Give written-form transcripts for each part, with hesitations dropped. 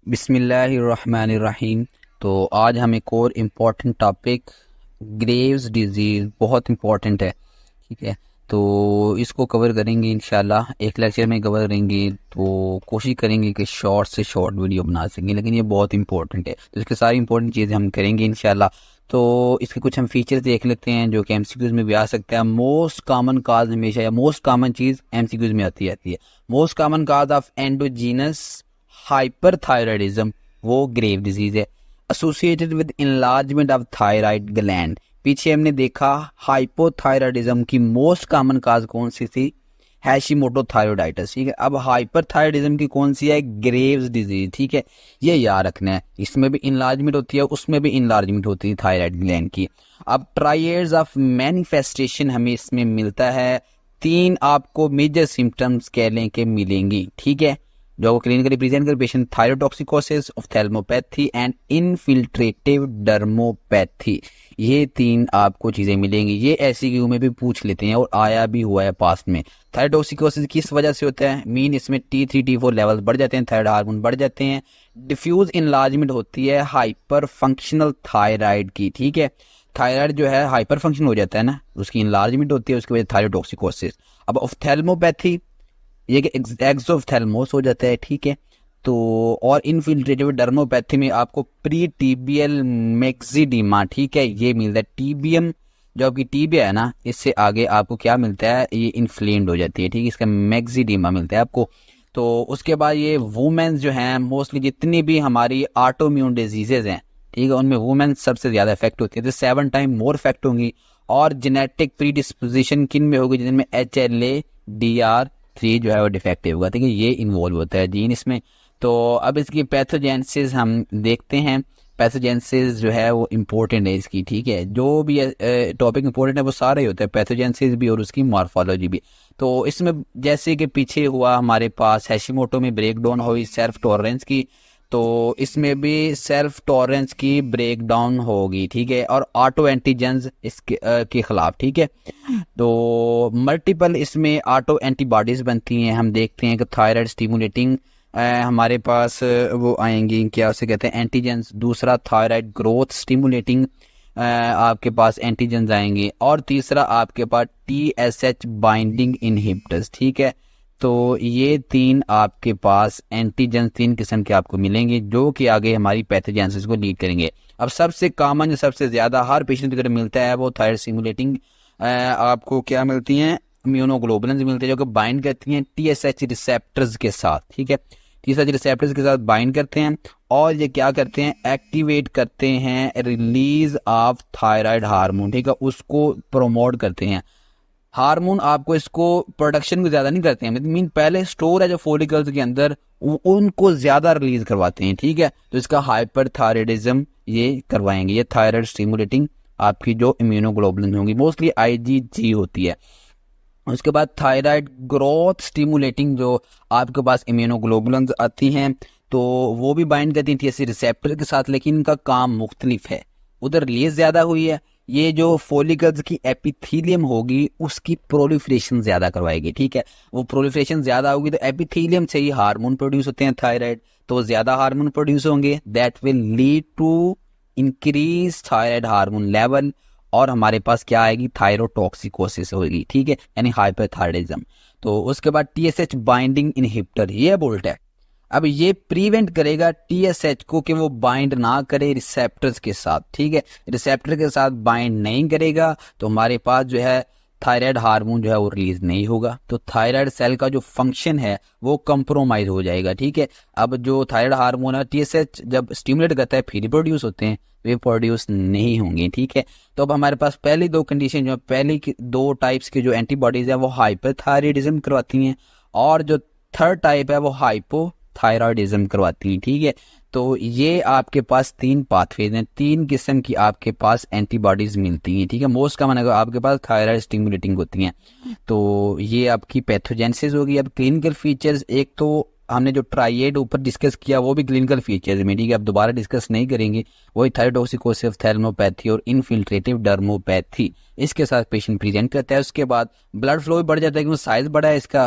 बिस्मिल्लाहिर्रहमानिर्रहीम। तो आज हम एक और इम्पोर्टेंट टॉपिक ग्रेव्स डिजीज़, बहुत इम्पोर्टेंट है, ठीक है। तो इसको कवर करेंगे इंशाल्लाह, एक लेक्चर में कवर करेंगे। तो कोशिश करेंगे कि शॉर्ट से शॉर्ट वीडियो बना सकें, लेकिन ये बहुत इंपॉर्टेंट है, तो इसके सारी इंपॉर्टेंट चीज़ें हम करेंगे इंशाल्लाह। तो इसके कुछ हम फीचर्स देख लेते हैं जो कि एमसीक्यूज में भी आ सकता है। मोस्ट कॉमन काज हमेशा, या मोस्ट कॉमन चीज़ एमसीक्यूज में आती है। Most common cause of endogenous hyperthyroidism, वो ग्रेव डिजीज है associated with enlargement of thyroid gland. पीछे हमने देखा हाइपोथायराइडिज्म की मोस्ट कॉमन काज कौन सी थी, हैशिमोटो थायराइडाइटिस, ठीक है। अब हाइपरथायराइडिज्म की कौन सी है, ग्रेव्स डिजीज, ठीक है। ये याद रखना है, इसमें भी इनलार्जमेंट होती है, उसमें भी इनलार्जमेंट होती है थायराइड ग्लैंड की। अब ट्रायड्स ऑफ मैनिफेस्टेशन हमें इसमें मिलता है, 3 आपको मेजर सिम्टम्स कह लें के मिलेंगी, ठीक है, जो क्लिनिकली प्रेजेंट कर पेशेंट थायरोटॉक्सिकोसिस, ऑफ्थेल्मोपैथी एंड इनफिल्ट्रेटिव डर्मोपैथी। ये 3 आपको चीजें मिलेंगी। ये एमसीक्यू में भी पूछ लेते हैं और आया भी हुआ है पास्ट में। थायरोटॉक्सिकोसिस किस वजह से होता है, मीन इसमें T3 T4 लेवल्स बढ़ जाते हैं, थायराइड हार्मोन बढ़ जाते हैं। डिफ्यूज इनलार्जमेंट होती है हाइपर फंक्शनल थायराइड की, ठीक है। थायराइड जो है हाइपर फंक्शन हो जाता है ना, उसकी इनलार्जमेंट होती है, उसकी वजह से थायरोटॉक्सिकोसिस। अब ऑफ्थेल्मोपैथी, ये कि एक्सोफ्थेल्मोस हो जाता है, ठीक है। तो और इनफिल्ट्रेटिव डर्मोपैथी में आपको प्री टीबियल मैक्सिडिमा, ठीक है, ये मिलता है। टीबियम जो आपकी टीबिया है ना, इससे आगे आपको क्या मिलता है, ये इन्फ्लेम्ड हो जाती है, ठीक है, इसका मैक्सिडिमा मिलता है आपको। तो उसके बाद ये वुमेन्स जो हैं, मोस्टली जितनी भी हमारी ऑटोइम्यून डिजीजेज हैं, ठीक है, उनमें वुमेन सबसे ज्यादा इफेक्ट होती है, तो 7 टाइम मोर इफेक्ट होंगी। और जेनेटिक प्री डिस्पोजिशन किन में होगी, जिनमें HLA-DR3 जो है वो डिफेक्टिव होगा, ठीक है, ये इन्वॉल्व होता है जीन इसमें। तो अब इसकी पैथोजेनेसिस हम देखते हैं। पैथोजेनेसिस जो है वो इम्पोर्टेंट है इसकी, ठीक है, जो भी टॉपिक इम्पोर्टेंट है वो सारे ही होते हैं, पैथोजेनेसिस भी और उसकी मॉर्फोलॉजी भी। तो इसमें जैसे कि पीछे हुआ हमारे पास हैशिमोटो में ब्रेकडाउन हुई सेल्फ टॉलरेंस की, तो इसमें भी सेल्फ टॉलरेंस की ब्रेकडाउन होगी, ठीक है, और ऑटो एंटीजेंस इसके के खिलाफ, ठीक है। तो मल्टीपल इसमें ऑटो एंटीबॉडीज बनती हैं। हम देखते हैं कि थायराइड स्टिमुलेटिंग हमारे पास वो आएंगी, क्या उसे कहते हैं, एंटीजेंस। दूसरा थायराइड ग्रोथ स्टिमुलेटिंग आपके पास एंटीजेंस आएंगे। और तीसरा आपके पास TSH बाइंडिंग इनहिबिटर्स, ठीक है। तो ये 3 आपके पास एंटीजेंस 3 किस्म के आपको मिलेंगे, जो कि आगे हमारी पैथोजेनेसिस को लीड करेंगे। अब सबसे कॉमन, सबसे ज्यादा हर पेशेंट को मिलता है वो थायराइड स्टिमुलेटिंग आपको क्या मिलती हैं, इम्यूनोग्लोबुलिन्स मिलते हैं, जो कि बाइंड करती हैं TSH रिसेप्टर्स के साथ, ठीक है, TSH रिसेप्टर्स के साथ बाइंड करते हैं। और ये क्या करते हैं, एक्टिवेट करते हैं रिलीज ऑफ थायराइड हार्मोन, ठीक है, उसको प्रोमोट करते हैं। हार्मोन आपको इसको प्रोडक्शन को ज्यादा नहीं करते हैं, मीन पहले स्टोर है जो फोलिकल्स के अंदर, उनको ज्यादा रिलीज करवाते हैं, ठीक है। तो इसका हाइपरथायराइडिज्म ये करवाएंगे, ये थायराइड स्टिमुलेटिंग आपकी जो इम्यूनोग्लोबुलिन होंगी, मोस्टली IgG होती है। उसके बाद थायराइड ग्रोथ स्टिमुलेटिंग जो आपके पास इम्यूनोग्लोबुलिन आती हैं, तो वो भी बाइंड करती थी ऐसे रिसेप्टर के साथ, लेकिन इनका काम मुख्तलिफ है। उधर रिलीज ज्यादा हुई है, ये जो फोलिकल्स की एपिथीलियम होगी उसकी प्रोलिफरेशन ज्यादा करवाएगी, ठीक है। वो प्रोलिफरेशन ज्यादा होगी तो एपिथीलियम से ही हार्मोन प्रोड्यूस होते हैं थायराइड, तो ज्यादा हार्मोन प्रोड्यूस होंगे, that will lead to increase thyroid hormone level. और हमारे पास क्या आएगी, थायरोटॉक्सिकोसिस होगी, ठीक है, यानी हाइपरथायराइडिज्म। तो उसके बाद TSH बाइंडिंग इनहिबिटर, ये बोल्ट है। अब ये प्रिवेंट करेगा TSH को कि वो बाइंड ना करे रिसेप्टर्स के साथ, ठीक है, रिसेप्टर के साथ बाइंड नहीं करेगा तो हमारे पास जो है थायराइड हार्मोन जो है वो रिलीज नहीं होगा, तो थायराइड सेल का जो फंक्शन है वो कंप्रोमाइज हो जाएगा, ठीक है। अब जो थायराइड हार्मोन है TSH जब स्टिमुलेट करता है फिर ही प्रोड्यूस होते हैं, वे प्रोड्यूस नहीं होंगे, ठीक है। तो अब हमारे पास पहली 2 कंडीशन, जो पहली 2 टाइप्स की जो एंटीबॉडीज है वो हाइपरथायराइडिज्म करवाती हैं, और जो थर्ड टाइप है वो हाइपोथायराइडिज्म करवाती हैं, ठीक है। तो ये आपके पास 3 पाथवेज हैं, 3 किस्म की आपके पास एंटीबॉडीज मिलती हैं, ठीक है। मोस्ट कॉमन अगर आपके पास थायराइड स्टिमुलेटिंग होती हैं, तो ये आपकी पैथोजेनेसिस होगी। अब क्लिनिकल फीचर्स, एक तो हमने जो ट्राइएड ऊपर डिस्कस किया वो भी क्लिनिकल फीचर्स में, ठीक है, अब दोबारा डिस्कस नहीं करेंगे। वही थायरोटॉक्सिकोसिस, ऑप्थेल्मोपैथी और इनफिल्ट्रेटिव डर्मोपैथी, इसके साथ पेशेंट प्रेजेंट करता है। उसके बाद ब्लड फ्लो भी बढ़ जाता है क्योंकि साइज बड़ा है इसका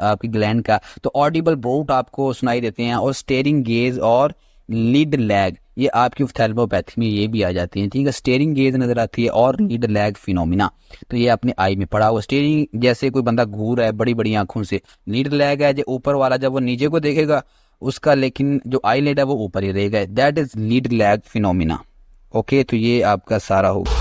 आपकी ग्लैंड का, तो ऑडिबल ब्रोट आपको सुनाई देते हैं, और स्टेरिंग गेज और लीड लैग, ये आपकी ऑप्थेल्मोपैथी में ये भी आ जाती हैं, ठीक है। स्टेरिंग गेज नजर आती है और लीड लैग फिनोमिना, तो ये अपने आई में पड़ा हुआ। स्टेरिंग जैसे कोई बंदा घूर रहा है बड़ी बड़ी आंखों से, लीड लैग है जो ऊपर वाला, जब वो नीचे को देखेगा उसका, लेकिन जो आई लिड है वो ऊपर ही रहेगा, that is lead lag phenomena. Okay, तो ये आपका सारा होगा।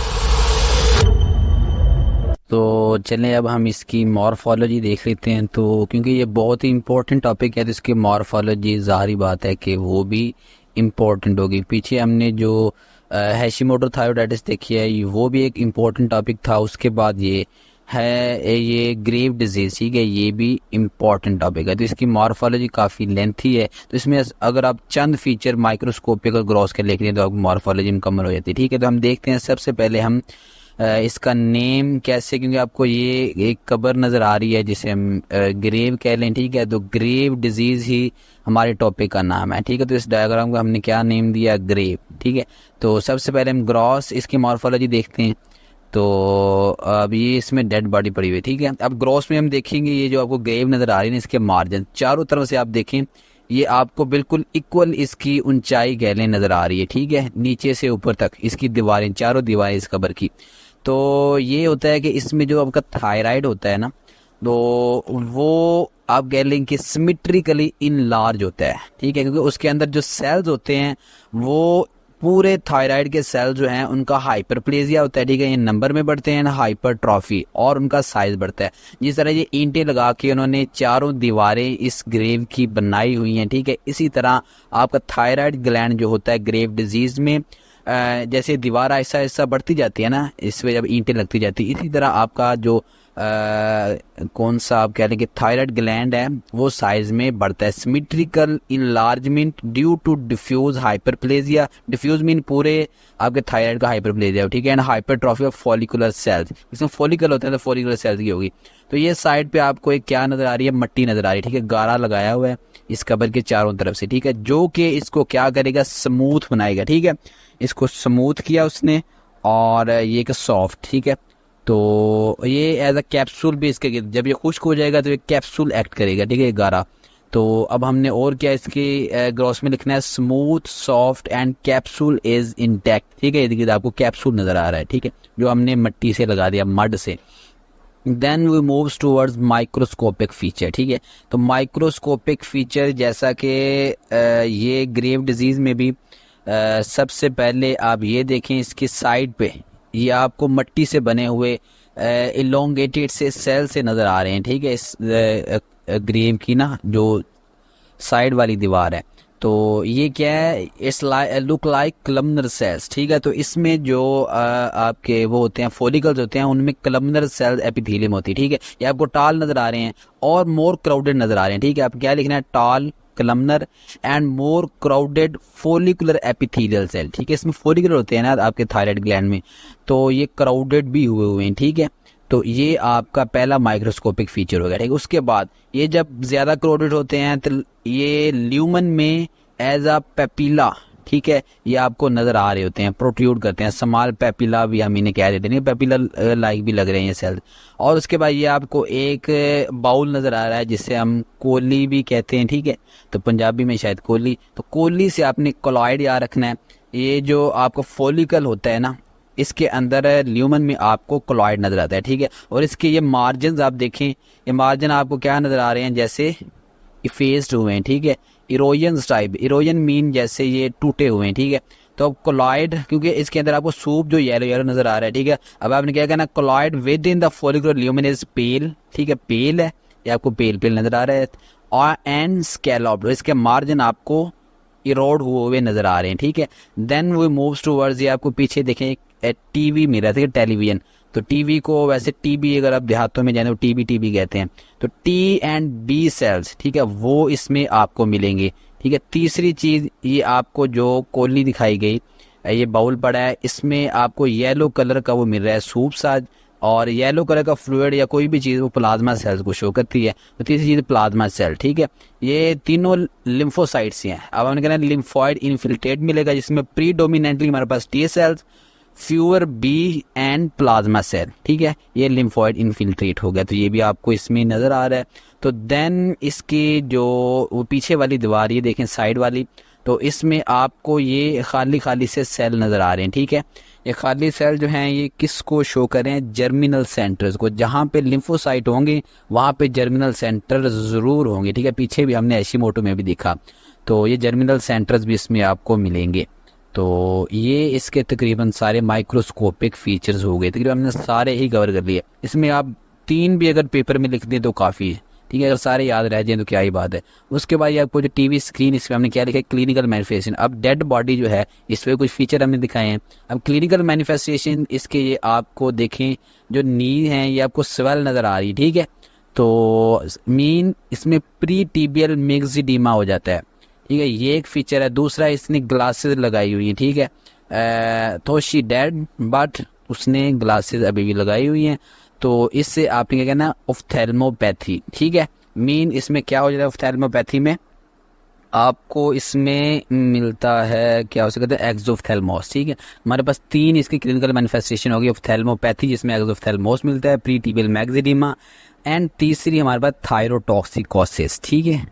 तो चलें अब हम इसकी मॉर्फोलॉजी देख लेते हैं। तो क्योंकि ये बहुत ही इंपॉर्टेंट टॉपिक है तो इसकी मॉर्फोलॉजी ज़ाहिर बात है कि वो भी इम्पोर्टेंट होगी। पीछे हमने जो हैशिमोटो थायरोइडाइटिस देखी है वो भी एक इम्पोर्टेंट टॉपिक था। उसके बाद ये है ये ग्रेव डिजीज, ठीक है, ये भी इम्पोर्टेंट टॉपिक है। तो इसकी मॉर्फोलॉजी काफ़ी लेंथी है, तो इसमें अगर आप चंद फीचर माइक्रोस्कोपिक और ग्रॉस के लिख लें तो आपकी मॉर्फोलॉजी मुकम्मल हो जाती है, ठीक है। तो हम देखते हैं सबसे पहले हम इसका नेम कैसे, क्योंकि आपको ये एक कब्र नज़र आ रही है जिसे हम ग्रेव कह लें, ठीक है। तो ग्रेव डिजीज़ ही हमारे टॉपिक का नाम है, ठीक है। तो इस डायग्राम को हमने क्या नेम दिया, ग्रेव, ठीक है। तो सबसे पहले हम ग्रॉस इसकी मॉर्फोलॉजी देखते हैं। तो अब ये इसमें डेड बॉडी पड़ी हुई, ठीक है। अब ग्रॉस में हम देखेंगे ये जो आपको ग्रेव नज़र आ रही है इसके मार्जिन चारों तरफ से आप देखें, ये आपको बिल्कुल इक्वल इसकी ऊंचाई कह लें नज़र आ रही है, ठीक है, नीचे से ऊपर तक इसकी दीवारें, चारों दीवारें इस कब्र की। तो ये होता है कि इसमें जो आपका थायराइड होता है ना, तो वो आप कह लें कि सिमेट्रिकली इनलार्ज होता है, ठीक है, क्योंकि उसके अंदर जो सेल्स होते हैं वो पूरे थायराइड के सेल जो हैं उनका हाइपरप्लेजिया होता है, ठीक है, ये नंबर में बढ़ते हैं ना, हाइपरट्रॉफी, और उनका साइज बढ़ता है। जिस तरह ये ईंटें लगा के उन्होंने चारों दीवारें इस ग्रेव की बनाई हुई हैं, ठीक है, इसी तरह आपका थायराइड ग्लैंड जो होता है ग्रेव डिजीज में जैसे दीवार ऐसा ऐसा बढ़ती जाती है ना, इसमें जब ईंटें लगती जाती है, इसी तरह आपका जो कौन सा आप कह रहे हैं कि थायराइड ग्लैंड है वो साइज में बढ़ता है। Symmetrical enlargement due to diffuse hyperplasia, diffuse mean पूरे आपके थायराइड का हाइपरप्लेजिया, ठीक है, and hypertrophy of follicular cells, इसमें फॉलिकल होता है तो फॉलिकुलर सेल्स की होगी। तो ये साइड पे आपको एक क्या नजर आ रही है, मट्टी नजर आ रही है, ठीक है, गारा लगाया हुआ है इस कब्र के चारों तरफ से, ठीक है, जो कि इसको क्या करेगा, स्मूथ बनाएगा, ठीक है, इसको स्मूथ किया उसने, और ये एक सॉफ्ट, ठीक है। तो ये एज अ कैप्सूल भी इसके, जब ये खुश्क हो जाएगा तो ये कैप्सूल एक्ट करेगा, ठीक है, गारा। तो अब हमने और क्या इसके ग्रॉस में लिखना है, smooth soft and capsule is intact, ठीक है, ये देखिए आपको कैप्सूल नजर आ रहा है, ठीक है, जो हमने मिट्टी से लगा दिया, मड से। Then we moves towards microscopic feature, ठीक है। तो माइक्रोस्कोपिक फीचर जैसा कि ये ग्रेव डिजीज में भी सबसे पहले आप ये देखें इसकी साइड पे ये आपको मिट्टी से बने हुए इलोंगेटेड से सेल से नज़र आ रहे हैं, ठीक है, इस ग्रेव की ना जो साइड वाली दीवार है, तो ये क्या है, it's look like columnar cells, ठीक है। तो इसमें जो आपके वो होते हैं फॉलिकल्स होते हैं, उनमें कलमनर सेल्स एपिथेलियम होती है, ठीक है। ये आपको टाल नज़र आ रहे हैं और मोर क्राउडेड नज़र आ रहे हैं, ठीक है। आप क्या लिखना है, tall columnar and more crowded follicular epithelial cell, ठीक है, इसमें फॉलिकुलर होते हैं ना आपके थायराइड ग्लैंड में, तो ये क्राउडेड भी हुए हैं, ठीक है। तो ये आपका पहला माइक्रोस्कोपिक फीचर हो गया, ठीक है। उसके बाद ये जब ज्यादा क्राउडेड होते हैं तो ये ल्यूमन में एज अ पेपिला, ठीक है, ये आपको नजर आ रहे होते हैं, प्रोट्रूड करते हैं, स्मॉल पेपिला भी हम इन्हें कह देते हैं, पेपिला लाइक भी लग रहे हैं ये सेल। और उसके बाद ये आपको एक बाउल नजर आ रहा है जिसे हम कोली भी कहते हैं, ठीक है, तो पंजाबी में शायद कोली, तो कोली से आपने कोलॉइड याद रखना है। ये जो आपको फॉलिकल होता है ना, इसके अंदर ल्यूमन में आपको कोलॉइड नजर आता है, ठीक है। और इसके ये मार्जिन आप देखें, ये मार्जिन आपको क्या नजर आ रहे हैं, जैसे इफेस्ड हुए हैं, ठीक है, इरोजन टाइप, इरोजन मीन जैसे ये टूटे हुए हैं, ठीक है। तो अब कोलॉइड, क्योंकि इसके अंदर आपको सूप जो येलो येलो नजर आ रहा है, ठीक है, अब आपने क्या कहना, colloid with in the follicular lumen is पेल, ठीक है, पेल है, ये आपको पेल पेल नजर आ रहा है, और एंड स्कैलॉप्ड, इसके मार्जिन आपको इरोड हुए नजर आ रहे हैं, ठीक है। देन वी मूव्स टुवर्ड्स, ये आपको पीछे देखें टीवी मिरर, ठीक है, टेलीविजन, तो टीवी को वैसे टीबी अगर आप देहातों में जाए तो टीबी कहते हैं, तो टी एंड बी सेल्स, ठीक है, वो इसमें आपको मिलेंगे, ठीक है। तीसरी चीज ये आपको जो कोली दिखाई गई, ये बाउल पड़ा है, इसमें आपको येलो कलर का वो मिल रहा है सूप सा, और येलो कलर का फ्लूइड या कोई भी चीज़ वो प्लाज्मा सेल्स को शो करती है। तो तीसरी चीज़ प्लाज्मा सेल, ठीक है। ये तीनों लिम्फोसाइट्स हैं। अब हमने कहना है लिम्फॉइड इन्फिल्ट्रेट मिलेगा, जिसमें प्रीडोमिनेंटली हमारे पास T cells, fewer B and plasma cell, ठीक है। ये लिम्फॉइड इन्फिल्ट्रेट हो गया, तो ये भी आपको इसमें नज़र आ रहा है। तो देन इसकी जो वो पीछे वाली दीवार, ये देखें साइड वाली, तो इसमें आपको ये खाली खाली से सेल नज़र आ रहे हैं, ठीक है। ये खाली सेल जो हैं ये किसको शो करें? जर्मिनल सेंटर्स को। जहाँ पे लिम्फोसाइट होंगे वहाँ पे जर्मिनल सेंटर ज़रूर होंगे, ठीक है। पीछे भी हमने हैशिमोटो में भी देखा, तो ये जर्मिनल सेंटर्स भी इसमें आपको मिलेंगे। तो ये इसके तकरीबन सारे माइक्रोस्कोपिक फीचर्स हो गए, तकरीबन हमने सारे ही कवर कर लिए। इसमें आप 3 भी अगर पेपर में लिख दें तो काफ़ी है, ठीक है। अगर सारे याद रह जाएं तो क्या ही बात है। उसके बाद ये आपको जो टीवी स्क्रीन, इसमें हमने क्या लिखा है? Clinical manifestation. अब डेड बॉडी जो है इस पर कुछ फीचर हमने दिखाए हैं। अब क्लिनिकल मैनिफेस्टेशन इसके ये आपको देखें, जो नी है ये आपको स्वेल नज़र आ रही है, ठीक है। तो मीन इसमें प्री टीबियल मिक्सडीमा हो जाता है, ठीक है। ये एक फीचर है। दूसरा, इसने ग्लासेस लगाई हुई है, ठीक है। तो शी डेड बट उसने ग्लासेस अभी भी लगाई हुई हैं। तो इससे आपने क्या कहना? ऑफ्थेल्मोपैथी, ठीक है। मीन इसमें क्या हो जाता है? ऑफ्थेल्मोपैथी में आपको इसमें मिलता है क्या हो सकता है? एक्सोफ्थेल्मोस, ठीक है। हमारे पास 3 इसकी क्लिनिकल मैनिफेस्टेशन होगी। ऑफ्थेल्मोपैथी जिसमें एक्सोफ्थेल्मोस मिलता है, प्री टीबियल मैक्सिडीमा, एंड तीसरी हमारे पास थायरोटॉक्सिकोसिस, ठीक है।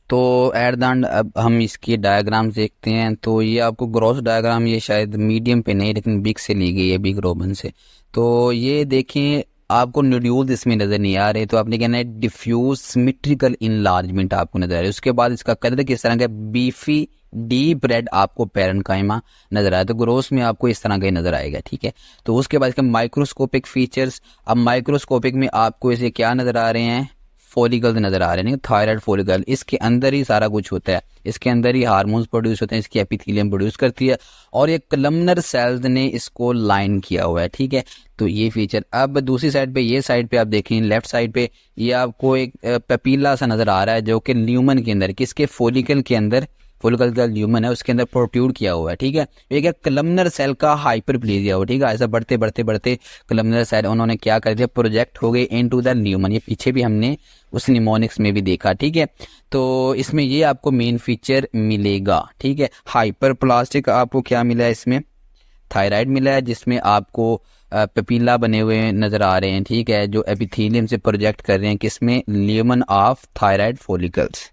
तो एट द एंड अब हम इसकी डायग्राम देखते हैं। तो ये आपको ग्रॉस डायग्राम, ये शायद मीडियम पे नहीं लेकिन बिग से ली गई है, बिग रोबन से। तो ये देखें, आपको नोड्यूल्स इसमें नज़र नहीं आ रहे, तो आपने कहना है डिफ्यूज सिमेट्रिकल इनलार्जमेंट आपको नज़र आ रहा है। उसके बाद इसका कलर किस तरह का? बीफी डीप रेड आपको पैरेन्काइमा नज़र आया, तो ग्रोस में आपको इस तरह का ही नज़र आएगा, ठीक है। तो उसके बाद इसके माइक्रोस्कोपिक फीचर्स। अब माइक्रोस्कोपिक में आपको इसे क्या नज़र आ रहे हैं? फॉलिकल नजर आ रहे हैं, थायराइड फॉलिकल। इसके अंदर ही सारा कुछ होता है, इसके अंदर ही हार्मोन्स प्रोड्यूस होते हैं, इसकी एपिथेलियम प्रोड्यूस करती है, और ये कलमनर सेल्स ने इसको लाइन किया हुआ है, ठीक है। तो ये फीचर। अब दूसरी साइड पे, ये साइड पे आप देखें, लेफ्ट साइड पे ये आपको एक पेपीला सा नजर आ रहा है, जो कि ल्यूमन के अंदर, किसके? फॉलिकल के अंदर, फॉलिकल का ल्यूमन है उसके अंदर प्रोट्यूड किया हुआ है, ठीक है। एक है कलमनर सेल का हाइपरप्लेजिया हो, ठीक है। ऐसा बढ़ते बढ़ते बढ़ते कलमनर सेल उन्होंने क्या कर दिया? प्रोजेक्ट हो गए इनटू द ल्यूमन। ये पीछे भी हमने उस निमोनिक्स में भी देखा, ठीक है। तो इसमें ये आपको मेन फीचर मिलेगा, ठीक है। हाइपरप्लास्टिक आपको क्या मिला है? इसमें थायराइड मिला है, जिसमें आपको पेपीला बने हुए नजर आ रहे हैं, ठीक है, जो एपिथेलियम से प्रोजेक्ट कर रहे हैं, किसमें? Lumen of thyroid follicles.